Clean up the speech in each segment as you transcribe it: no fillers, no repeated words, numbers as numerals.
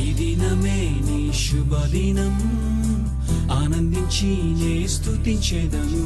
ఈ దినమే నీ శుభదినం, ఆనందించి నే స్తుతించెదను.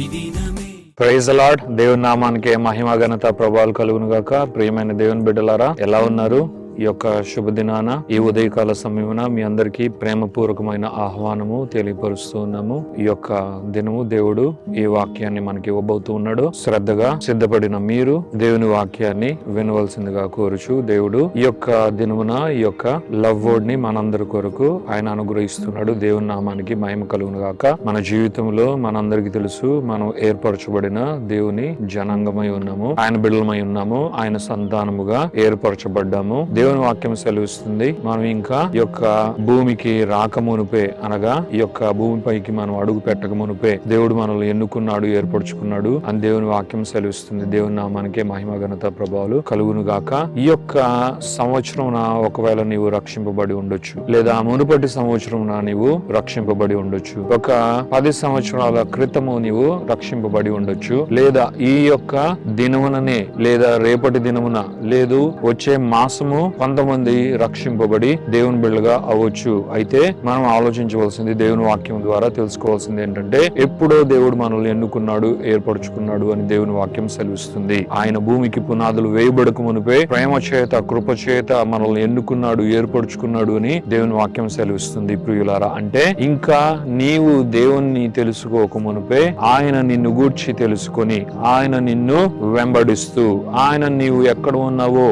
ఈ దినమే ప్రైజ్ ది లార్డ్. దేవుని నామానికి మహిమ ఘనత ప్రభావాలు కలుగును గాక. ప్రియమైన దేవుని బిడ్డలారా, ఎలా ఉన్నారు? ఈ యొక్క శుభదినాన ఈ ఉదయకాల సమయమున మీ అందరికీ ప్రేమపూర్వకమైన ఆహ్వానము తెలియపరుస్తూ ఉన్నాము. ఈ యొక్క దినము దేవుడు ఈ వాక్యాన్ని మనకి ఇవ్వబోతూ ఉన్నాడు. శ్రద్ధగా సిద్ధపడిన మీరు దేవుని వాక్యాన్ని వినవలసిందిగా కోరుచు, దేవుడు ఈ యొక్క దినమున ఈ యొక్క లవ్ వర్డ్ ని మనందరి కొరకు ఆయన అనుగ్రహిస్తున్నాడు. దేవుని నామానికి మహిమ కలుగును గాక. మన జీవితంలో మనందరికి తెలుసు, మనం ఏర్పరచబడిన దేవుని జనాంగమై ఉన్నాము, ఆయన బిడ్డలమై ఉన్నాము, ఆయన సంతానముగా ఏర్పరచబడ్డాము. దేవుని వాక్యం సెలవిస్తుంది, మనం ఇంకా ఈ యొక్క భూమికి రాకమునుపే, అనగా ఈ యొక్క భూమిపైకి మనం అడుగు పెట్టక మునుపే దేవుడు మనల్ని ఎన్నుకున్నాడు, ఏర్పరచుకున్నాడు అని దేవుని వాక్యం సెలవిస్తుంది. దేవుని నామానికే మహిమ ఘనత ప్రభావాలు కలుగును గాక. ఈ యొక్క సంవత్సరం ఒకవేళ నీవు రక్షింపబడి ఉండొచ్చు, లేదా మునుపటి సంవత్సరం నీవు రక్షింపబడి ఉండొచ్చు, ఒక 10 సంవత్సరాల క్రితము నీవు రక్షింపబడి ఉండొచ్చు, లేదా ఈ యొక్క దినముననే, లేదా రేపటి దినమున, లేదు వచ్చే మాసము కొంతమంది రక్షింపబడి దేవుని బిడ్డలుగా అవ్వచ్చు. అయితే మనం ఆలోచించవలసింది, దేవుని వాక్యం ద్వారా తెలుసుకోవాల్సింది ఏంటంటే, ఎప్పుడో దేవుడు మనల్ని ఎన్నుకున్నాడు, ఏర్పరచుకున్నాడు అని దేవుని వాక్యం సెలవిస్తుంది. ఆయన భూమికి పునాదులు వేయబడక మునిపే ప్రేమ చేత, కృప చేత మనల్ని ఎన్నుకున్నాడు, ఏర్పరచుకున్నాడు అని దేవుని వాక్యం సెలవిస్తుంది. ప్రియులారా, అంటే ఇంకా నీవు దేవుణ్ణి తెలుసుకోక మునిపే ఆయన నిన్ను గూర్చి తెలుసుకొని, ఆయన నిన్ను వెంబడిస్తూ, ఆయన నీవు ఎక్కడ ఉన్నావో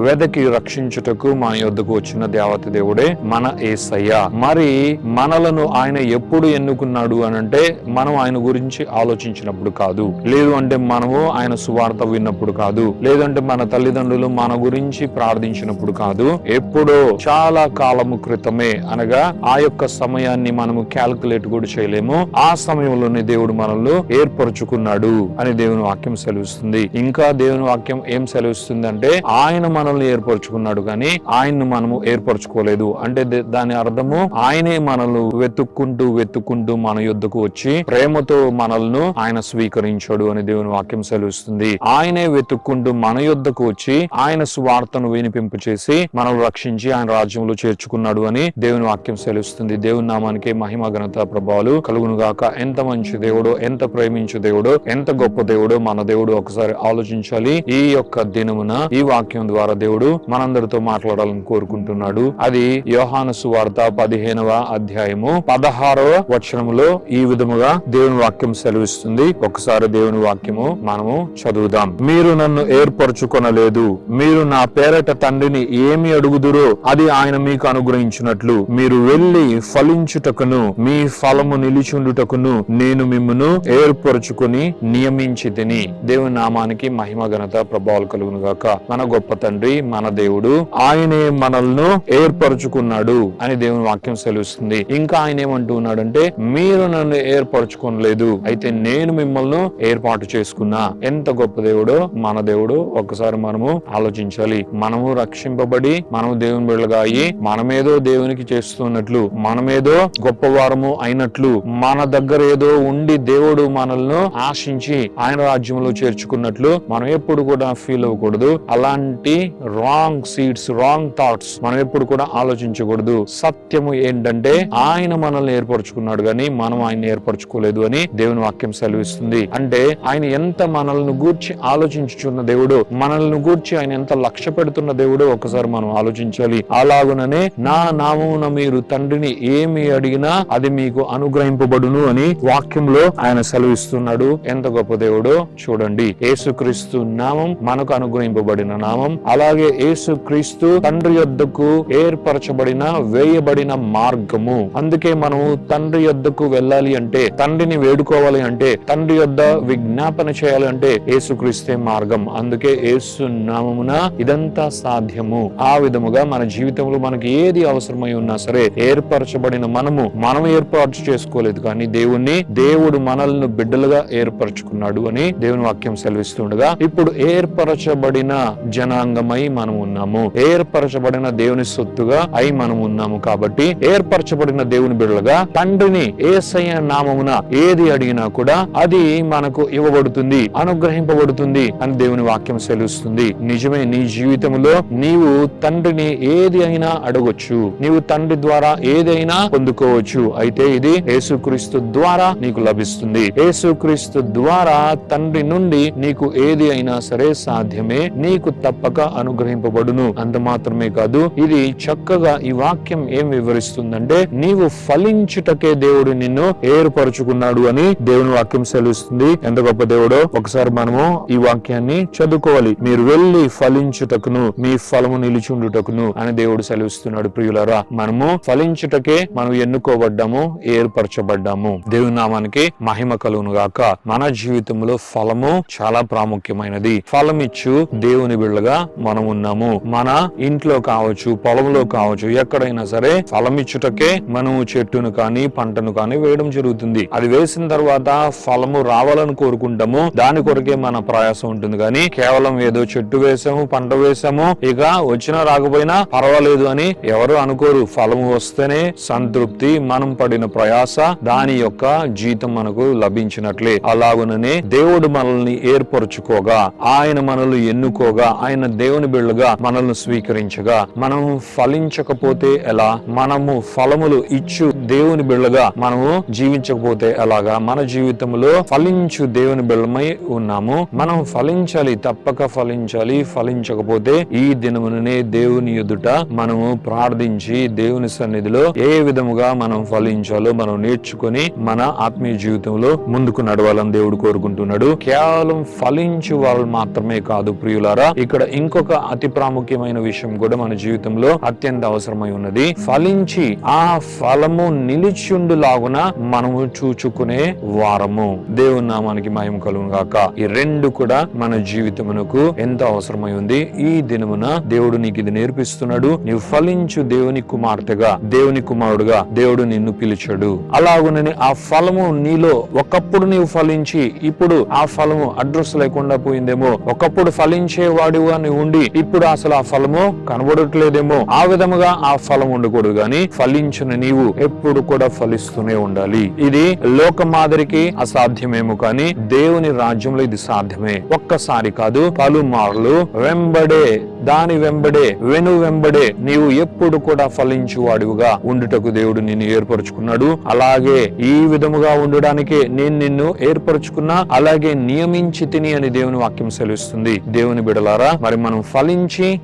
వెదకి రక్షించుటకు మన యొద్దకు వచ్చిన దేవత దేవుడే మన యేసయ్య. మరి మనలను ఆయన ఎప్పుడు ఎన్నుకున్నాడు అనంటే, మనం ఆయన గురించి ఆలోచించినప్పుడు కాదు, లేదు అంటే మనము ఆయన సువార్త విన్నప్పుడు కాదు, లేదంటే మన తల్లిదండ్రులు మన గురించి ప్రార్థించినప్పుడు కాదు, ఎప్పుడో చాలా కాలము క్రితమే, అనగా ఆ యొక్క సమయాన్ని మనము క్యాల్కులేట్ కూడా చేయలేము, ఆ సమయంలోనే దేవుడు మనల్ని ఏర్పరచుకున్నాడు అని దేవుని వాక్యం సెలవిస్తుంది. ఇంకా దేవుని వాక్యం ఏం సెలవిస్తుంది అంటే, ఆయన మనల్ని ఏర్పరచుకున్నాడు కానీ ఆయన్ను మనము ఏర్పరచుకోలేదు. అంటే దాని అర్థము, ఆయనే మనల్ని వెతుక్కుంటూ మన యొద్దకు వచ్చి ప్రేమతో మనల్ని ఆయన స్వీకరించాడు అని దేవుని వాక్యం సెలవిస్తుంది. ఆయనే వెతుక్కుంటూ మన యొద్దకు వచ్చి ఆయన సువార్తను వినిపింపు చేసి మనల్ని రక్షించి ఆయన రాజ్యంలో చేర్చుకున్నాడు అని దేవుని వాక్యం సెలవిస్తుంది. దేవుని నామానికి మహిమ ఘనత ప్రభావాలు కలుగును గాక. ఎంత మంచి దేవుడో, ఎంత ప్రేమించు దేవుడో, ఎంత గొప్ప దేవుడో మన దేవుడు ఒకసారి ఆలోచించాలి. ఈ యొక్క దినమున ఈ వాక్యం ద్వారా దేవుడు మనందరితో మాట్లాడాలని కోరుకుంటున్నాడు. అది యోహాను సువార్త 15వ అధ్యాయము 16వ వచనములో ఈ విధముగా దేవుని వాక్యం సెలవిస్తుంది. ఒకసారి దేవుని వాక్యము మనము చదువుదాం. మీరు నన్ను ఏర్పరచుకొనలేదు, మీరు నా పేరట తండ్రిని ఏమి అడుగుదురో అది ఆయన మీకు అనుగ్రహించినట్లు మీరు వెళ్లి ఫలించుటకును మీ ఫలము నిలిచుండుటకును నేను మిమ్మును ఏర్పరచుకొని నియమించితిని. దేవుని నామానికి మహిమ ఘనత ప్రభావాలు కలుగును గాక. మన గొప్ప తండ్రి, మన దేవుడు, ఆయనే మనల్ని ఏర్పరచుకున్నాడు అని దేవుని వాక్యం సెలవుస్తుంది. ఇంకా ఆయన ఏమంటూ ఉన్నాడంటే, మీరు నన్ను ఏర్పరచుకోలేదు, అయితే నేను మిమ్మల్ని ఏర్పాటు చేసుకున్నా. ఎంత గొప్ప దేవుడో మన దేవుడు ఒకసారి మనము ఆలోచించాలి. మనము రక్షింపబడి మనము దేవుని బిడ్డలుగా అయ్యి మనమేదో దేవునికి చేస్తున్నట్లు, మనమేదో గొప్పవారము అయినట్లు, మన దగ్గర ఏదో ఉండి దేవుడు మనల్ని ఆశించి ఆయన రాజ్యంలో చేర్చుకున్నట్లు మనం ఎప్పుడు కూడా ఫీల్ అవ్వకూడదు. అలాంటి రాంగ్ సీడ్స్, రాంగ్ థాట్స్ మనం ఎప్పుడు కూడా ఆలోచించకూడదు. సత్యము ఏంటంటే, ఆయన మనల్ని ఏర్పరచుకున్నాడు కానీ మనం ఆయన ఏర్పరచుకోలేదు అని దేవుని వాక్యం సెలవిస్తుంది. అంటే ఆయన ఎంత మనల్ని గూర్చి ఆలోచించుచున్న దేవుడు, మనల్ని గూర్చి ఆయన ఎంత లక్ష్య పెడుతున్న దేవుడు ఒకసారి మనం ఆలోచించాలి. అలాగుననే నా నామమున మీరు తండ్రిని ఏమి అడిగినా అది మీకు అనుగ్రహింపబడును అని వాక్యంలో ఆయన సెలవిస్తున్నాడు. ఎంత గొప్ప దేవుడో చూడండి. యేసుక్రీస్తు నామం మనకు అనుగ్రహింపబడిన నామం. అలాగే యేసుక్రీస్తు తండ్రి యొద్దకు ఏర్పరచబడిన, వేయబడిన మార్గము. అందుకే మనము తండ్రి యొద్దకు వెళ్ళాలి అంటే, తండ్రిని వేడుకోవాలి అంటే, తండ్రి యొద్ద విజ్ఞాపన చేయాలి అంటే యేసుక్రీస్తే మార్గం. అందుకే యేసు నామమున ఇదంతా సాధ్యము. ఆ విధముగా మన జీవితంలో మనకి ఏది అవసరమై ఉన్నా సరే, ఏర్పరచబడిన మనం ఏర్పాటు చేసుకోలేదు కానీ దేవుడు మనల్ని బిడ్డలుగా ఏర్పరచుకున్నాడు అని దేవుని వాక్యం సెలవిస్తుండగా, ఇప్పుడు ఏర్పరచబడిన జనాంగమై అయి మనం ఉన్నాము. ఏర్పరచబడిన దేవుని సొత్తుగా అయి మనం ఉన్నాము. కాబట్టి ఏర్పరచబడిన దేవుని బిడ్డలుగా తండ్రిని యేసయ్య నామమున ఏది అడిగినా కూడా అది మనకు ఇవ్వబడుతుంది, అనుగ్రహింపబడుతుంది అని దేవుని వాక్యం సెలవుస్తుంది. నిజమే, నీ జీవితంలో నీవు తండ్రిని ఏది అయినా అడగొచ్చు, నీవు తండ్రి ద్వారా ఏదైనా పొందుకోవచ్చు. అయితే ఇది యేసుక్రీస్తు ద్వారా నీకు లభిస్తుంది. యేసుక్రీస్తు ద్వారా తండ్రి నుండి నీకు ఏది అయినా సరే సాధ్యమే, నీకు తప్పక అనుగ్రహింపబడును. అంత మాత్రమే కాదు, ఇది చక్కగా ఈ వాక్యం ఏం వివరిస్తుందంటే నీవు ఫలించుటకే దేవుడు నిన్ను ఏర్పరచుకున్నాడు అని దేవుని వాక్యం సెలవుస్తుంది. ఎంత గొప్ప దేవుడో ఒకసారి మనము ఈ వాక్యాన్ని చదువుకోవాలి. మీరు వెళ్లి ఫలించుటకును మీ ఫలము నిలిచుండుటకును అని దేవుడు సెలవిస్తున్నాడు. ప్రియులారా, మనము ఫలించుటకే మనం ఎన్నుకోబడ్డాము, ఏర్పరచబడ్డాము. దేవుని నామానికి మహిమ కలుగును గాక. మన జీవితంలో ఫలము చాలా ప్రాముఖ్యమైనది. ఫలమిచ్చు దేవుని బిడ్డలుగా మనం ఉన్నాము. మన ఇంట్లో కావచ్చు, పొలంలో కావచ్చు, ఎక్కడైనా సరే ఫలమిచ్చుటకే మనము చెట్టును కానీ పంటను కానీ వేయడం జరుగుతుంది. అది వేసిన తర్వాత ఫలము రావాలని కోరుకుంటాము, దాని కొరకే మన ప్రయాసం ఉంటుంది. కానీ కేవలం ఏదో చెట్టు వేసాము, పంట వేసాము, ఇక వచ్చినా రాకపోయినా పర్వాలేదు అని ఎవరు అనుకోరు. ఫలము వస్తేనే సంతృప్తి, మనం పడిన ప్రయాస దాని యొక్క జీతం మనకు లభించినట్లే. అలాగుననే దేవుడు మనల్ని ఏర్పరచుకోగా, ఆయన మనల్ని ఎన్నుకోగా, ఆయన దేవుని బిడ్డలుగా మనల్ని స్వీకరించగా, మనం ఫలించకపోతే ఎలా? మనము ఫలములు ఇచ్చు దేవుని బిడ్డలుగా మనము జీవించకపోతే ఎలాగా? మన జీవితంలో ఫలించు దేవుని బిడ్డలమై ఉన్నాము. మనం ఫలించాలి, తప్పక ఫలించాలి. ఫలించకపోతే ఈ దినముననే దేవుని ఎదుట మనము ప్రార్థించి దేవుని సన్నిధిలో ఏ విధముగా మనం ఫలించాలో మనం నేర్చుకుని మన ఆత్మీయ జీవితంలో ముందుకు నడవాలని దేవుడు కోరుకుంటున్నాడు. కేవలం ఫలించు వాళ్ళు మాత్రమే కాదు ప్రియులారా, ఇక్కడ ఇంకొక అతి ప్రాముఖ్యమైన విషయం కూడా మన జీవితంలో అత్యంత అవసరమై ఉన్నది. ఫలించి ఆ ఫలము నిలిచుండులాగున మనము చూచుకునే వారము. దేవుని నామానికి మహిమ కలుగును గాక. ఈ రెండు కూడా మన జీవితమునకు ఎంత అవసరమై ఉంది. ఈ దినమున దేవుడు నీకు ఇది నేర్పిస్తున్నాడు. నీవు ఫలించు దేవుని కుమార్తెగా, దేవుని కుమారుడుగా దేవుడు నిన్ను పిలిచాడు. అలాగునని ఆ ఫలము నీలో ఒకప్పుడు నీవు ఫలించి ఇప్పుడు ఆ ఫలము అడ్రస్ లేకుండా పోయిందేమో, ఒకప్పుడు ఫలించే వాడిగా నీవు ఉండి ఇప్పుడు అసలు ఆ ఫలము కనబడట్లేదేమో, ఆ విధముగా ఆ ఫలం ఉండకూడదు. గాని ఫలించిన నీవు ఎప్పుడు కూడా ఫలిస్తూనే ఉండాలి. ఇది లోక మాదిరికి అసాధ్యమేమో కానీ దేవుని రాజ్యంలో ఇది సాధ్యమే. ఒక్కసారి కాదు, పలుమార్లు వెంబడే, దాని వెంబడే, వెను వెంబడే నీవు ఎప్పుడు కూడా ఫలించు వాడివిగా ఉండుటకు దేవుడు నిన్ను ఏర్పరచుకున్నాడు. అలాగే ఈ విధముగా ఉండడానికే నేను నిన్ను ఏర్పరచుకున్నా, అలాగే నియమించి తిని అని దేవుని వాక్యం సెలవిస్తుంది. దేవుని బిడలారా, మరి మనం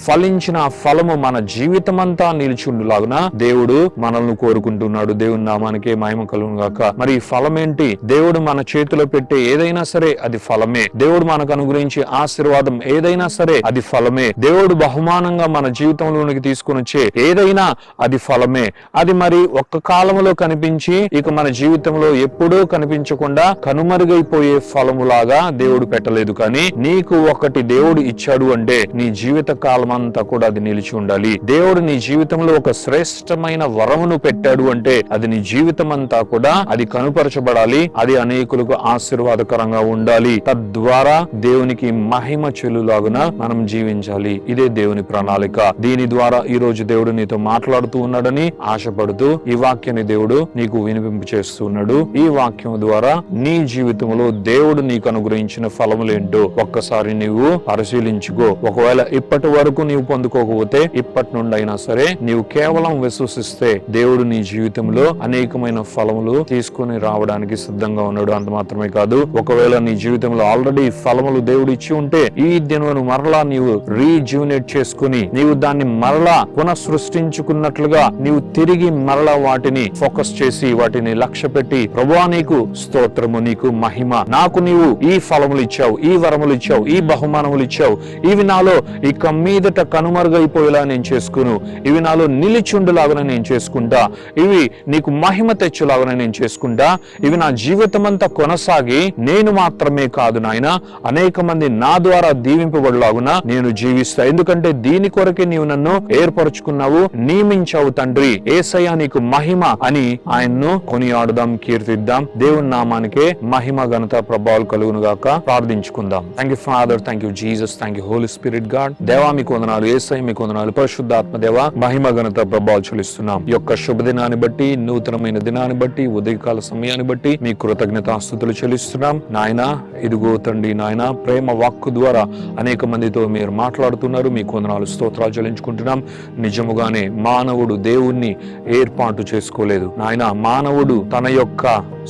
ఫలించిన ఫలము మన జీవితం అంతా నిలిచిండులాగున దేవుడు మనల్ని కోరుకుంటున్నాడు. దేవుని నామానికి మహిమ కలుగును గాక. మరి ఈ ఫలం ఏంటి? దేవుడు మన చేతిలో పెట్టే ఏదైనా సరే అది ఫలమే. దేవుడు మనకు అనుగ్రహించే ఆశీర్వాదం ఏదైనా సరే అది ఫలమే. దేవుడు బహుమానంగా మన జీవితంలోనికి తీసుకుని వచ్చే ఏదైనా అది ఫలమే. అది మరి ఒక్క కాలంలో కనిపించి ఇక మన జీవితంలో ఎప్పుడూ కనిపించకుండా కనుమరుగైపోయే ఫలములాగా దేవుడు పెట్టలేదు. కానీ నీకు ఒకటి దేవుడు ఇచ్చాడు అంటే నీ జీవిత కాలం అంతా కూడా అది నిలిచి ఉండాలి. దేవుడు నీ జీవితంలో ఒక శ్రేష్టమైన వరమును పెట్టాడు అంటే అది నీ జీవితం అంతా కూడా అది కనుపరచబడాలి. అది అనేకులకు ఆశీర్వాదకరంగా ఉండాలి. తద్వారా దేవునికి మహిమ చెల్లులాగున మనం జీవించాలి. ఇదే దేవుని ప్రణాళిక. దీని ద్వారా ఈ రోజు దేవుడు నీతో మాట్లాడుతూ ఉన్నాడని ఆశపడుతూ ఈ వాక్యాన్ని దేవుడు నీకు వినిపింపు చేస్తూ ఉన్నాడు. ఈ వాక్యం ద్వారా నీ జీవితంలో దేవుడు నీకు అనుగ్రహించిన ఫలములేంటో ఒక్కసారి నీవు పరిశీలించుకో. ఒకవేళ ఇప్పటి వరకు నీవు పొందుకోకపోతే ఇప్పటి నుండి అయినా సరే నీవు కేవలం విశ్వసిస్తే దేవుడు నీ జీవితంలో అనేకమైన ఫలములు తీసుకుని రావడానికి సిద్ధంగా ఉన్నాడు. అంత మాత్రమే కాదు, ఒకవేళ నీ జీవితంలో ఆల్రెడీ ఫలములు దేవుడు ఇచ్చి ఉంటే ఈ దినమును మరలా నీవు రీజ్యూనేట్ చేసుకుని నీవు దాన్ని మరలా పునఃసృష్టించుకున్నట్లుగా నీవు తిరిగి మరలా వాటిని ఫోకస్ చేసి వాటిని లక్ష్య పెట్టి, ప్రభువా నీకు స్తోత్రము, నీకు మహిమ, నాకు నీవు ఈ ఫలములు ఇచ్చావు, ఈ వరములు ఇచ్చావు, ఈ బహుమానములు ఇచ్చావు, ఇవి నాలో ఇక మీదట కనుమరుగైపోయేలా నేను చేసుకును, ఇవి నాలో నిలిచుండులాగా నేను చేసుకుంటా, ఇవి నీకు మహిమ తెచ్చులాగా నేను చేసుకుంటా, ఇవి నా జీవితం అంతా కొనసాగి నేను మాత్రమే కాదు నాయన అనేక మంది నా ద్వారా దీవింపబడలాగున నేను జీవిస్తా. ఎందుకంటే దీని కొరకే నీవు నన్ను ఏర్పరచుకున్నావు, నియమించావు తండ్రి. యేసయ్యా నీకు మహిమ అని ఆయన్ను కొనియాడుదాం, కీర్తిద్దాం. దేవుని నామానికే మహిమ ఘనత ప్రభావాలు కలుగును గాక. ప్రార్థించుకుందాం. Thank you father, thank you Jesus, thank you holy spirit God. Amen. దేవా మీకు వందనాలు, యేసయ్య మీకు వందనాలు, పరిశుద్ధాత్మ దేవా మహిమ ఘనత ప్రభావాలు చెల్లిస్తున్నాం. ఈ యొక్క శుభదినాన్ని బట్టి, నూతనమైన దినాన్ని బట్టి, ఉదయకాల సమయాన్ని బట్టి మీ కృతజ్ఞతాస్తుతులు చెల్లిస్తున్నాం నాయన. ఇదిగో తండ్రి నాయన, ప్రేమ వాక్కు ద్వారా అనేక మందితో మీరు మాట్లాడుతున్నారు. మీకు వందనాలు, స్తోత్రాలు చెల్లించుకుంటున్నాం. నిజముగానే మానవుడు దేవుణ్ణి ఏర్పాటు చేసుకోలేదు నాయన. మానవుడు తన యొక్క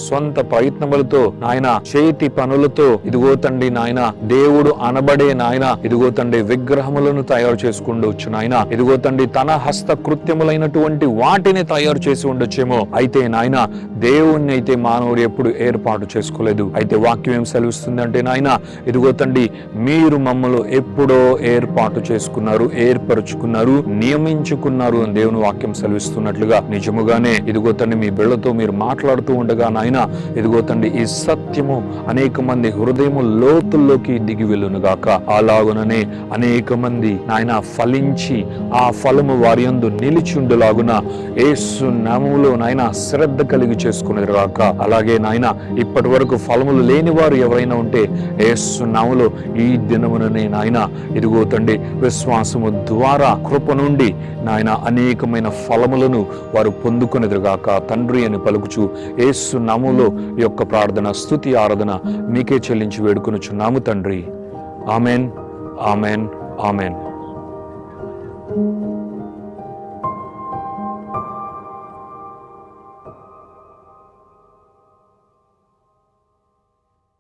సొంత ప్రయత్నములతో నాయన, చేతి పనులతో ఇదిగో తండ్రి నాయన, దేవుడు అనబడే నాయన ఇదిగో తండ్రి విగ్రహములను తయారు చేసుకుండొచ్చు నాయన. ఇదిగో తండ్రి తన హస్త కృత్యములైనటువంటి వాటిని తయారు చేసి ఉండొచ్చేమో. అయితే నాయన, దేవుణ్ణి అయితే మానవుడు ఎప్పుడు ఏర్పాటు చేసుకోలేదు. అయితే వాక్యం ఏం సెలవిస్తుంది నాయన, ఇదిగో తండ్రి మీరు మమ్మల్ని ఎప్పుడో ఏర్పాటు చేసుకున్నారు, ఏర్పరచుకున్నారు, నియమించుకున్నారు అని దేవుని వాక్యం సెలవిస్తున్నట్లుగా నిజముగానే ఇదిగో తండ్రి మీ బిళ్ళతో మీరు మాట్లాడుతూ ఉండగా నాయన, ఇదిగో తండ్రి ఈ సత్యము అనేక మంది హృదయము లోతుల్లోకి దిగి వెళ్ళును గాక. అలాగుననే అనేక మంది నాయన ఫలించి ఆ ఫలము వారి యందు నిలిచిండులాగున యేసు నామములో నాయన శ్రద్ధ కలిగి చేసుకునేది గాక. అలాగే నాయన, ఇప్పటి వరకు ఫలములు లేని వారు ఎవరైనా ఉంటే యేసు నామములో ఈ దినముననే నాయన ఇదిగో తండ్రి విశ్వాసము ద్వారా కృప నుండి నాయన అనేకమైన ఫలములను వారు పొందుకునేదిగాక తండ్రి అని పలుకుచు యేసు నామములో ఈ యొక్క ప్రార్థన, స్తుతి, ఆరాధన మీకే చెల్లించి వేడుకొనుచున్నాము తండ్రి. Amen, amen, amen.